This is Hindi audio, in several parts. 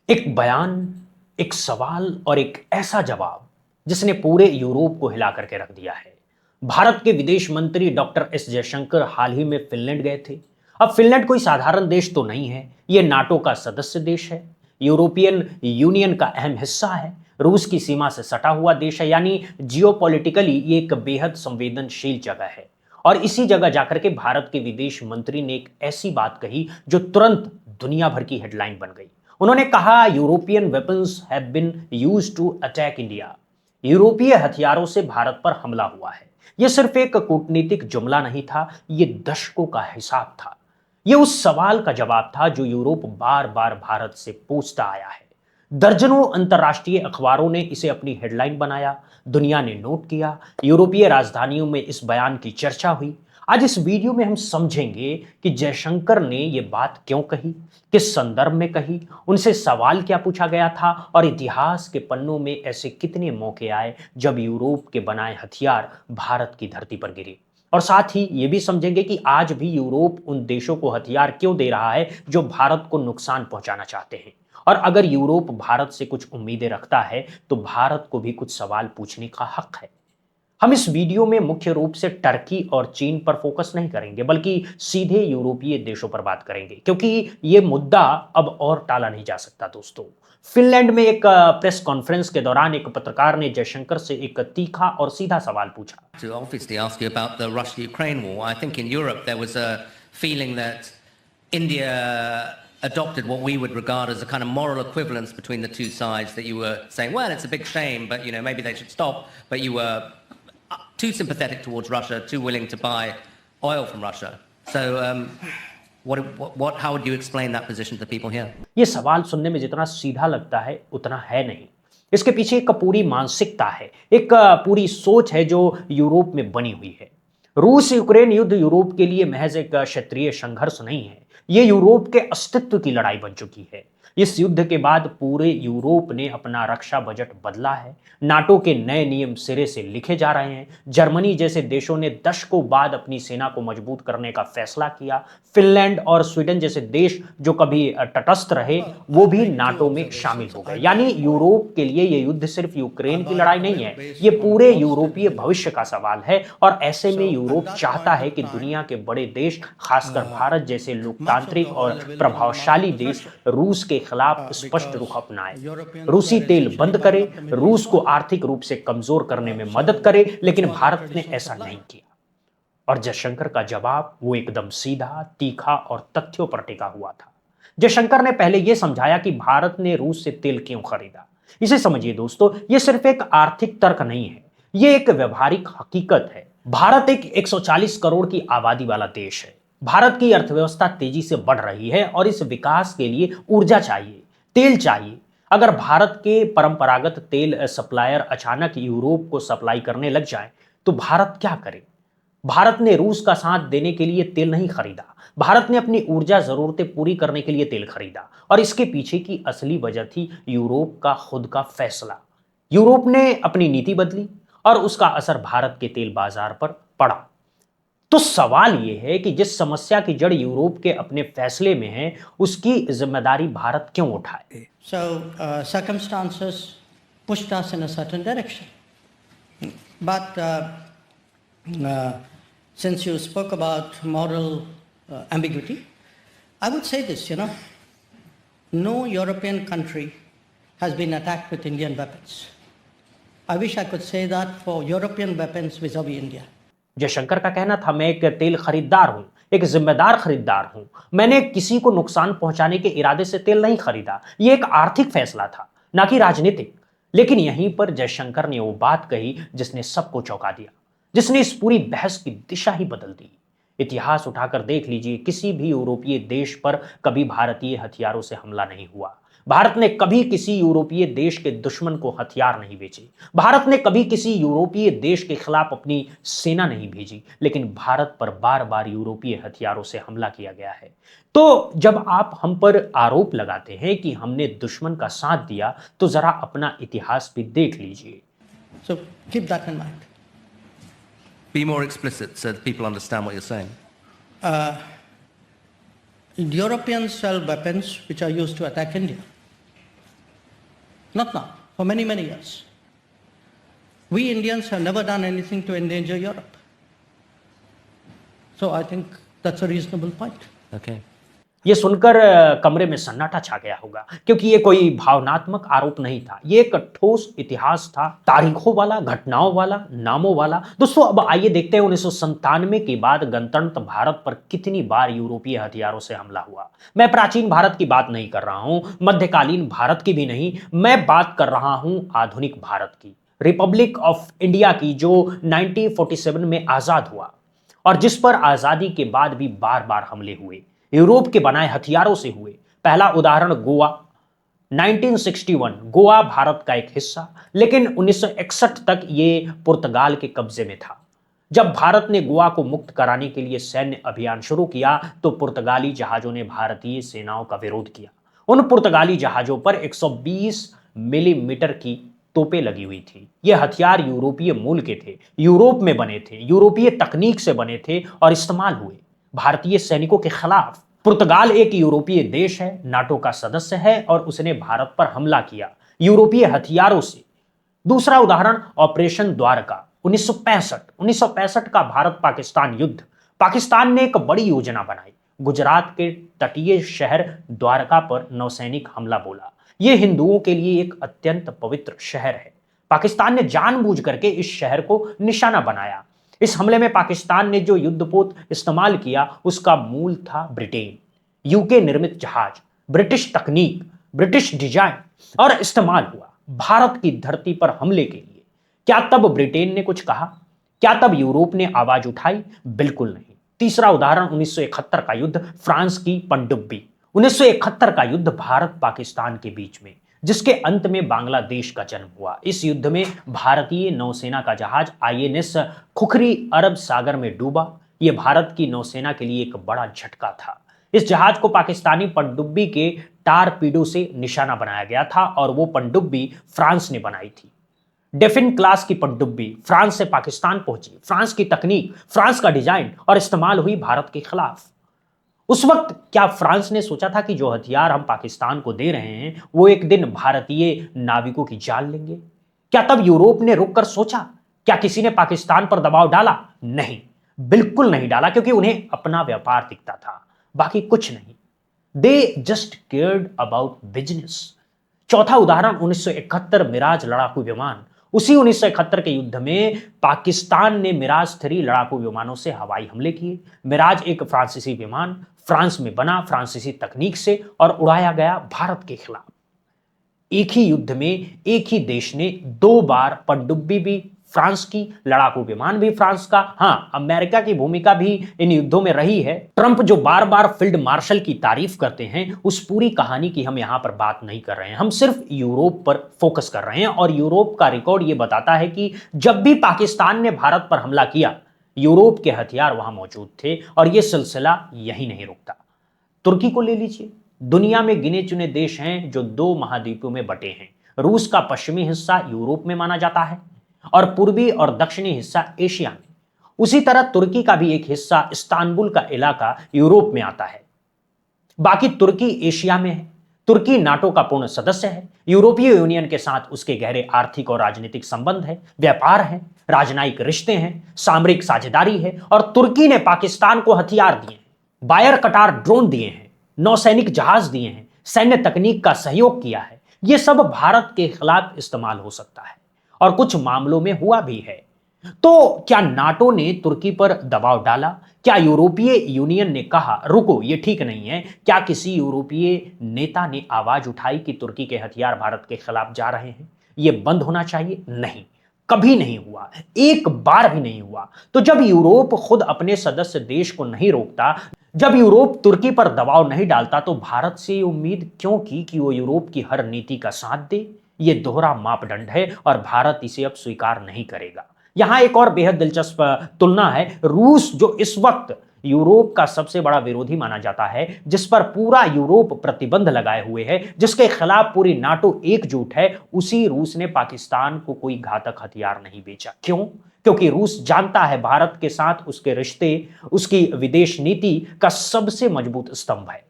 एक बयान, एक सवाल और एक ऐसा जवाब जिसने पूरे यूरोप को हिला करके रख दिया है। भारत के विदेश मंत्री डॉक्टर एस जयशंकर हाल ही में फिनलैंड गए थे। अब फिनलैंड कोई साधारण देश तो नहीं है, ये नाटो का सदस्य देश है, यूरोपियन यूनियन का अहम हिस्सा है, रूस की सीमा से सटा हुआ देश है, यानी जियोपॉलिटिकली ये एक बेहद संवेदनशील जगह है। और इसी जगह जाकर के भारत के विदेश मंत्री ने एक ऐसी बात कही जो तुरंत दुनिया भर की हेडलाइन बन गई। उन्होंने कहा European weapons have been used to attack India. यूरोपीय हथियारों से भारत पर हमला हुआ है। यह सिर्फ एक कूटनीतिक जुमला नहीं था, यह दशकों का हिसाब था। यह उस सवाल का जवाब था जो यूरोप बार बार भारत से पूछता आया है। दर्जनों अंतर्राष्ट्रीय अखबारों ने इसे अपनी हेडलाइन बनाया, दुनिया ने नोट किया, यूरोपीय राजधानियों में इस बयान की चर्चा हुई। आज इस वीडियो में हम समझेंगे कि जयशंकर ने यह बात क्यों कही, किस संदर्भ में कही, उनसे सवाल क्या पूछा गया था और इतिहास के पन्नों में ऐसे कितने मौके आए जब यूरोप के बनाए हथियार भारत की धरती पर गिरे। और साथ ही यह भी समझेंगे कि आज भी यूरोप उन देशों को हथियार क्यों दे रहा है जो भारत को नुकसान पहुंचाना चाहते हैं। और अगर यूरोप भारत से कुछ उम्मीदें रखता है तो भारत को भी कुछ सवाल पूछने का हक है। हम इस वीडियो में मुख्य रूप से टर्की और चीन पर फोकस नहीं करेंगे, बल्कि सीधे यूरोपीय देशों पर बात करेंगे, क्योंकि यह मुद्दा अब और टाला नहीं जा सकता। दोस्तों, फिनलैंड में एक प्रेस कॉन्फ्रेंस के दौरान एक पत्रकार ने जयशंकर से एक तीखा और सीधा सवाल पूछा। To obviously ask you about the Russia-Ukraine war. I think in Europe there was a feeling that India adopted what we would regard as a kind of moral equivalence between the two sides, that you were saying, well, it's a big shame, but maybe they should stop, but you were too sympathetic towards Russia, too willing to buy oil from Russia. So how would you explain that position to people here? ये सवाल सुनने में जितना सीधा लगता है उतना है नहीं। इसके पीछे एक पूरी मानसिकता है, एक पूरी सोच है जो यूरोप में बनी हुई है। रूस यूक्रेन युद्ध यूरोप के लिए महज एक क्षेत्रीय संघर्ष नहीं है, ये यूरोप के अस्तित्व की लड़ाई बन चुकी है। इस युद्ध के बाद पूरे यूरोप ने अपना रक्षा बजट बदला है, नाटो के नए नियम सिरे से लिखे जा रहे हैं, जर्मनी जैसे देशों ने दशकों बाद अपनी सेना को मजबूत करने का फैसला किया, फिनलैंड और स्वीडन जैसे देश जो कभी तटस्थ रहे वो भी नाटो में शामिल हो गए। यानी यूरोप के लिए यह युद्ध सिर्फ यूक्रेन की लड़ाई नहीं है, ये पूरे यूरोपीय भविष्य का सवाल है। और ऐसे में यूरोप चाहता है कि दुनिया के बड़े देश, खासकर भारत जैसे लोकतांत्रिक और प्रभावशाली देश, रूस के खिलाफ स्पष्ट रुख अपनाए, रूसी तेल बंद करे, रूस को आर्थिक रूप से कमजोर करने में मदद करे। लेकिन भारत ने ऐसा नहीं किया और जयशंकर का जवाब वो एकदम सीधा, तीखा और तथ्यों पर टिका हुआ था। जयशंकर ने पहले यह समझाया कि भारत ने रूस से तेल क्यों खरीदा। इसे समझिए दोस्तों, यह सिर्फ एक आर्थिक तर्क नहीं है, यह एक व्यवहारिक हकीकत है। भारत एक 140 करोड़ की आबादी वाला देश है। भारत की अर्थव्यवस्था तेजी से बढ़ रही है और इस विकास के लिए ऊर्जा चाहिए, तेल चाहिए। अगर भारत के परंपरागत तेल सप्लायर अचानक यूरोप को सप्लाई करने लग जाए तो भारत क्या करे। भारत ने रूस का साथ देने के लिए तेल नहीं खरीदा, भारत ने अपनी ऊर्जा जरूरतें पूरी करने के लिए तेल खरीदा। और इसके पीछे की असली वजह थी यूरोप का खुद का फैसला। यूरोप ने अपनी नीति बदली और उसका असर भारत के तेल बाजार पर पड़ा। तो सवाल यह है कि जिस समस्या की जड़ यूरोप के अपने फैसले में है, उसकी जिम्मेदारी भारत क्यों उठाए। So circumstances pushed us in a certain direction. But since you spoke about moral ambiguity, I would say this, no European country has been attacked with Indian weapons. I wish I could say that for European weapons vis-a-vis India. Jaishankar का कहना था, मैं एक तेल खरीदार हूं, एक जिम्मेदार खरीदार हूं, मैंने किसी को नुकसान पहुंचाने के इरादे से तेल नहीं खरीदा। यह एक आर्थिक फैसला था, ना कि राजनीतिक। लेकिन यहीं पर जयशंकर ने वो बात कही जिसने सबको चौंका दिया, जिसने इस पूरी बहस की दिशा ही बदल दी। इतिहास उठाकर देख लीजिए, किसी भी यूरोपीय देश पर कभी भारतीय हथियारों से हमला नहीं हुआ। भारत ने कभी किसी यूरोपीय देश के दुश्मन को हथियार नहीं बेचे, भारत ने कभी किसी यूरोपीय देश के खिलाफ अपनी सेना नहीं भेजी। लेकिन भारत पर बार बार यूरोपीय हथियारों से हमला किया गया है। तो जब आप हम पर आरोप लगाते हैं कि हमने दुश्मन का साथ दिया, तो जरा अपना इतिहास भी देख लीजिए। So keep that in mind. Be more explicit so that people understand what you're saying. Europeans sell weapons which are used to attack India. not now, for many, many years. We Indians have never done anything to endanger Europe. So I think that's a reasonable point. Okay. ये सुनकर कमरे में सन्नाटा छा गया होगा, क्योंकि ये कोई भावनात्मक आरोप नहीं था, ये एक ठोस इतिहास था, तारीखों वाला, घटनाओं वाला, नामों वाला। दोस्तों, अब आइए देखते हैं 1997 के बाद गणतंत्र भारत पर कितनी बार यूरोपीय हथियारों से हमला हुआ। मैं प्राचीन भारत की बात नहीं कर रहा हूं, मध्यकालीन भारत की भी नहीं, मैं बात कर रहा हूं आधुनिक भारत की, रिपब्लिक ऑफ इंडिया की, जो 1947 में आजाद हुआ और जिस पर आजादी के बाद भी बार बार हमले हुए, यूरोप के बनाए हथियारों से हुए। पहला उदाहरण गोवा, 1961। गोवा भारत का एक हिस्सा, लेकिन 1961 तक ये पुर्तगाल के कब्जे में था। जब भारत ने गोवा को मुक्त कराने के लिए सैन्य अभियान शुरू किया तो पुर्तगाली जहाजों ने भारतीय सेनाओं का विरोध किया। उन पुर्तगाली जहाजों पर 120 मिलीमीटर की तोपें लगी हुई थी। ये हथियार यूरोपीय मूल के थे, यूरोप में बने थे, यूरोपीय तकनीक से बने थे और इस्तेमाल हुए भारतीय सैनिकों के खिलाफ। पुर्तगाल एक यूरोपीय देश है, नाटो का सदस्य है और उसने भारत पर हमला किया यूरोपीय हथियारों से। दूसरा उदाहरण ऑपरेशन द्वारका, 1965 का भारत पाकिस्तान युद्ध। पाकिस्तान ने एक बड़ी योजना बनाई, गुजरात के तटीय शहर द्वारका पर नौसैनिक हमला बोला। यह हिंदुओं के लिए एक अत्यंत पवित्र शहर है। पाकिस्तान ने जानबूझ करके इस शहर को निशाना बनाया। इस हमले में पाकिस्तान ने जो युद्धपोत इस्तेमाल किया उसका मूल था ब्रिटेन। यूके निर्मित जहाज, ब्रिटिश तकनीक, ब्रिटिश डिजाइन और इस्तेमाल हुआ भारत की धरती पर हमले के लिए। क्या तब ब्रिटेन ने कुछ कहा? क्या तब यूरोप ने आवाज उठाई? बिल्कुल नहीं। तीसरा उदाहरण 1971 का युद्ध, फ्रांस की पनडुब्बी। 1971 का युद्ध भारत पाकिस्तान के बीच में, जिसके अंत में बांग्लादेश का जन्म हुआ। इस युद्ध में भारतीय नौसेना का जहाज INS खुखरी अरब सागर में डूबा। यह भारत की नौसेना के लिए एक बड़ा झटका था। इस जहाज को पाकिस्तानी पनडुब्बी के टारपीडो से निशाना बनाया गया था और वो पनडुब्बी फ्रांस ने बनाई थी। डेफिन क्लास की पनडुब्बी फ्रांस से पाकिस्तान पहुंची। फ्रांस की तकनीक, फ्रांस का डिजाइन और इस्तेमाल हुई भारत के खिलाफ। उस वक्त क्या फ्रांस ने सोचा था कि जो हथियार हम पाकिस्तान को दे रहे हैं वो एक दिन भारतीय नाविकों की जान लेंगे? क्या तब यूरोप ने रुककर सोचा? क्या किसी ने पाकिस्तान पर दबाव डाला? नहीं, बिल्कुल नहीं डाला, क्योंकि उन्हें अपना व्यापार दिखता था, बाकी कुछ नहीं। They just cared about business. चौथा उदाहरण 1971 मिराज लड़ाकू विमान। उसी 1971 के युद्ध में पाकिस्तान ने मिराज 3 लड़ाकू विमानों से हवाई हमले किए। मिराज एक फ्रांसीसी विमान, फ्रांस में बना, फ्रांसीसी तकनीक से, और उड़ाया गया भारत के खिलाफ। एक ही युद्ध में एक ही देश ने 2 बार पनडुब्बी भी फ्रांस की, लड़ाकू विमान भी फ्रांस का। हाँ, अमेरिका की भूमिका भी इन युद्धों में रही है। ट्रंप जो बार बार फील्ड मार्शल की तारीफ करते हैं, उस पूरी कहानी की हम यहां पर बात नहीं कर रहे हैं। हम सिर्फ यूरोप पर फोकस कर रहे हैं और यूरोप का रिकॉर्ड यह बताता है कि जब भी पाकिस्तान ने भारत पर हमला किया, यूरोप के हथियार वहां मौजूद थे और यह सिलसिला यही नहीं रुकता। तुर्की को ले लीजिए। दुनिया में गिने चुने देश हैं जो 2 महाद्वीपों में बटे हैं। रूस का पश्चिमी हिस्सा यूरोप में माना जाता है और पूर्वी और दक्षिणी हिस्सा एशिया में। उसी तरह तुर्की का भी एक हिस्सा, इस्तांबुल का इलाका, यूरोप में आता है। बाकी तुर्की एशिया में है। तुर्की नाटो का पूर्ण सदस्य है। यूरोपीय यूनियन के साथ उसके गहरे आर्थिक और राजनीतिक संबंध है, व्यापार है, राजनयिक रिश्ते हैं, सामरिक साझेदारी है। और तुर्की ने पाकिस्तान को हथियार दिए हैं, बायर कटार ड्रोन दिए हैं, नौसैनिक जहाज दिए हैं, सैन्य तकनीक का सहयोग किया है। यह सब भारत के खिलाफ इस्तेमाल हो सकता है और कुछ मामलों में हुआ भी है। तो क्या नाटो ने तुर्की पर दबाव डाला? क्या यूरोपीय यूनियन ने कहा रुको, ये ठीक नहीं है? क्या किसी यूरोपीय नेता ने आवाज उठाई कि तुर्की के हथियार भारत के खिलाफ जा रहे हैं, ये बंद होना चाहिए? नहीं, कभी नहीं हुआ, एक बार भी नहीं हुआ। तो जब यूरोप खुद अपने सदस्य देश को नहीं रोकता, जब यूरोप तुर्की पर दबाव नहीं डालता, तो भारत से उम्मीद क्यों की कि वो यूरोप की हर नीति का साथ दे? ये दोहरा मापदंड है और भारत इसे अब स्वीकार नहीं करेगा। यहां एक और बेहद दिलचस्प तुलना है। रूस, जो इस वक्त यूरोप का सबसे बड़ा विरोधी माना जाता है, जिस पर पूरा यूरोप प्रतिबंध लगाए हुए है, जिसके खिलाफ पूरी नाटो एकजुट है, उसी रूस ने पाकिस्तान को कोई घातक हथियार नहीं बेचा। क्यों? क्योंकि रूस जानता है भारत के साथ उसके रिश्ते उसकी विदेश नीति का सबसे मजबूत स्तंभ है।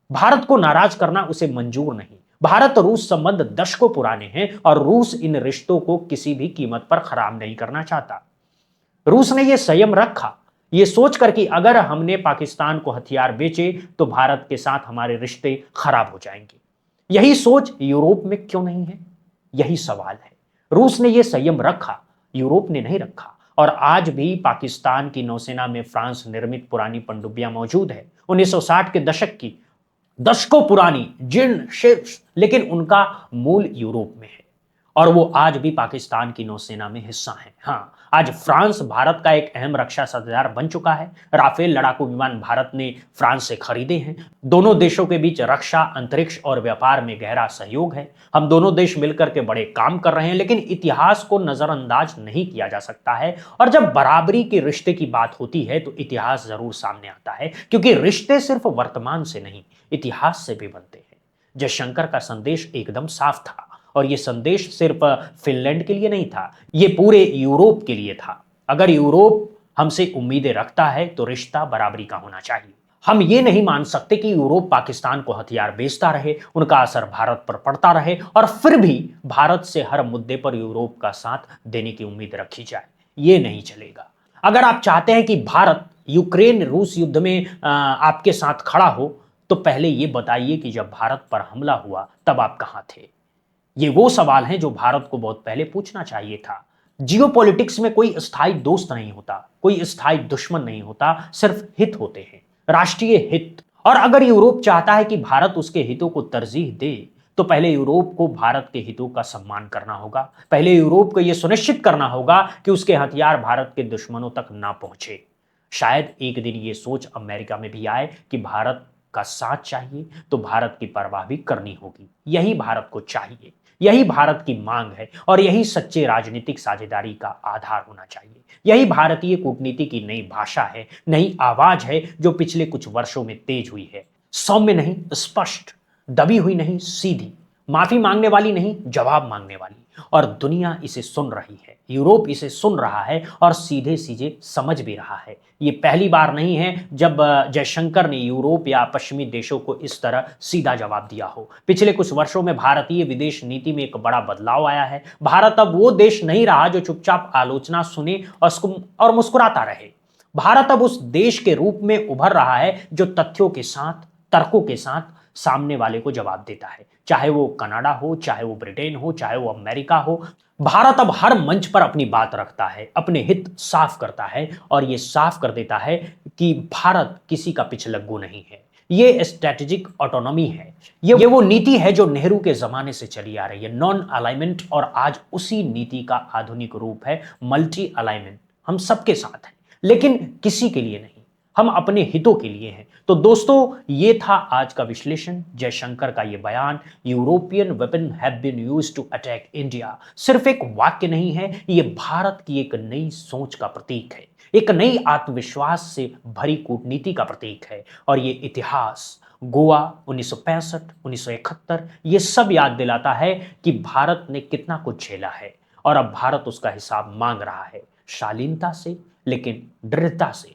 भारत को नाराज करना उसे मंजूर नहीं। भारत रूस संबंध दशकों पुराने हैं और रूस इन रिश्तों को किसी भी कीमत पर खराब नहीं करना चाहता। रूस ने यह संयम रखा, ये सोचकर कि अगर हमने पाकिस्तान को हथियार बेचे तो भारत के साथ हमारे रिश्ते खराब हो जाएंगे। यही सोच यूरोप में क्यों नहीं है? यही सवाल है। रूस ने यह संयम रखा, यूरोप ने नहीं रखा। और आज भी पाकिस्तान की नौसेना में फ्रांस निर्मित पुरानी पनडुब्बियां मौजूद है, 1960 के दशक की, दशकों पुरानी, जीर्ण शीर्ष, लेकिन उनका मूल यूरोप में है और वो आज भी पाकिस्तान की नौसेना में हिस्सा है। हाँ, आज फ्रांस भारत का एक अहम रक्षा साझेदार बन चुका है। राफेल लड़ाकू विमान भारत ने फ्रांस से खरीदे हैं। दोनों देशों के बीच रक्षा, अंतरिक्ष और व्यापार में गहरा सहयोग है। हम दोनों देश मिलकर के बड़े काम कर रहे हैं, लेकिन इतिहास को नजरअंदाज नहीं किया जा सकता है। और जब बराबरी के रिश्ते की बात होती है तो इतिहास जरूर सामने आता है, क्योंकि रिश्ते सिर्फ वर्तमान से नहीं, इतिहास से भी बनते हैं। जयशंकर का संदेश एकदम साफ था और यह संदेश सिर्फ फिनलैंड के लिए नहीं था, यह पूरे यूरोप के लिए था। अगर यूरोप हमसे उम्मीदें रखता है तो रिश्ता बराबरी का होना चाहिए। हम ये नहीं मान सकते कि यूरोप पाकिस्तान को हथियार बेचता रहे, उनका असर भारत पर पड़ता रहे और फिर भी भारत से हर मुद्दे पर यूरोप का साथ देने की उम्मीद रखी जाए। ये नहीं चलेगा। अगर आप चाहते हैं कि भारत यूक्रेन रूस युद्ध में आपके साथ खड़ा हो, तो पहले ये बताइए कि जब भारत पर हमला हुआ तब आप कहां थे? ये वो सवाल हैं जो भारत को बहुत पहले पूछना चाहिए था। जियोपॉलिटिक्स में कोई स्थायी दोस्त नहीं होता, कोई स्थायी दुश्मन नहीं होता, सिर्फ हित होते हैं, राष्ट्रीय हित। और अगर यूरोप चाहता है कि भारत उसके हितों को तरजीह दे, तो पहले यूरोप को भारत के हितों का सम्मान करना होगा। पहले यूरोप को यह सुनिश्चित करना होगा कि उसके हथियार भारत के दुश्मनों तक ना पहुंचे। शायद एक दिन ये सोच अमेरिका में भी आए कि भारत का साथ चाहिए तो भारत की परवाह भी करनी होगी। यही भारत को चाहिए, यही भारत की मांग है और यही सच्चे राजनीतिक साझेदारी का आधार होना चाहिए। यही भारतीय कूटनीति की नई भाषा है, नई आवाज है जो पिछले कुछ वर्षों में तेज हुई है। सौम्य नहीं, स्पष्ट, दबी हुई नहीं, सीधी, माफी मांगने वाली नहीं, जवाब मांगने वाली। और दुनिया इसे सुन रही है, यूरोप इसे सुन रहा है और सीधे सीधे समझ भी रहा है। ये पहली बार नहीं है जब जयशंकर ने यूरोप या पश्चिमी देशों को इस तरह सीधा जवाब दिया हो। पिछले कुछ वर्षों में भारतीय विदेश नीति में एक बड़ा बदलाव आया है। भारत अब वो देश नहीं रहा जो चुपचाप आलोचना सुने और मुस्कुराता रहे। भारत अब उस देश के रूप में उभर रहा है जो तथ्यों के साथ, तर्कों के साथ सामने वाले को जवाब देता है। चाहे वो कनाडा हो, चाहे वो ब्रिटेन हो, चाहे वो अमेरिका हो, भारत अब हर मंच पर अपनी बात रखता है, अपने हित साफ करता है और ये साफ कर देता है कि भारत किसी का पिछलग्गू नहीं है। ये स्ट्रेटेजिक ऑटोनॉमी है। ये वो नीति है जो नेहरू के जमाने से चली आ रही है, नॉन अलाइनमेंट, और आज उसी नीति का आधुनिक रूप है मल्टी अलाइनमेंट। हम सबके साथ हैं, लेकिन किसी के लिए नहीं, हम अपने हितों के लिए हैं। तो दोस्तों, ये था आज का विश्लेषण, जयशंकर का ये बयान, European weapon have been used to attack India, सिर्फ एक वाक्य नहीं है, ये भारत की एक नई सोच का प्रतीक है, एक नई आत्मविश्वास से भरी कूटनीति का प्रतीक है। और ये इतिहास, गोवा 1965, 1971, ये सब याद दिलाता है कि भारत ने कितना कुछ झेला है और अब भारत उसका हिसाब मांग रहा है, शालीनता से लेकिन दृढ़ता से।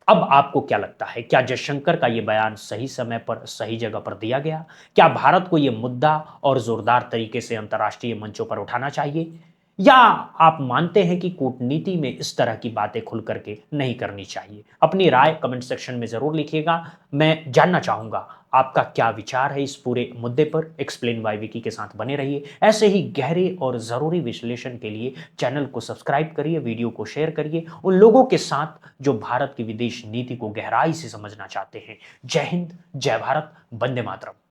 अब आपको क्या लगता है, क्या जयशंकर का यह बयान सही समय पर सही जगह पर दिया गया? क्या भारत को यह मुद्दा और जोरदार तरीके से अंतर्राष्ट्रीय मंचों पर उठाना चाहिए, या आप मानते हैं कि कूटनीति में इस तरह की बातें खुल करके नहीं करनी चाहिए? अपनी राय कमेंट सेक्शन में जरूर लिखिएगा। मैं जानना चाहूंगा आपका क्या विचार है इस पूरे मुद्दे पर। एक्सप्लेन बाय विकी के साथ बने रहिए। ऐसे ही गहरे और जरूरी विश्लेषण के लिए चैनल को सब्सक्राइब करिए, वीडियो को शेयर करिए उन लोगों के साथ जो भारत की विदेश नीति को गहराई से समझना चाहते हैं। जय हिंद, जय भारत, वंदे मातरम।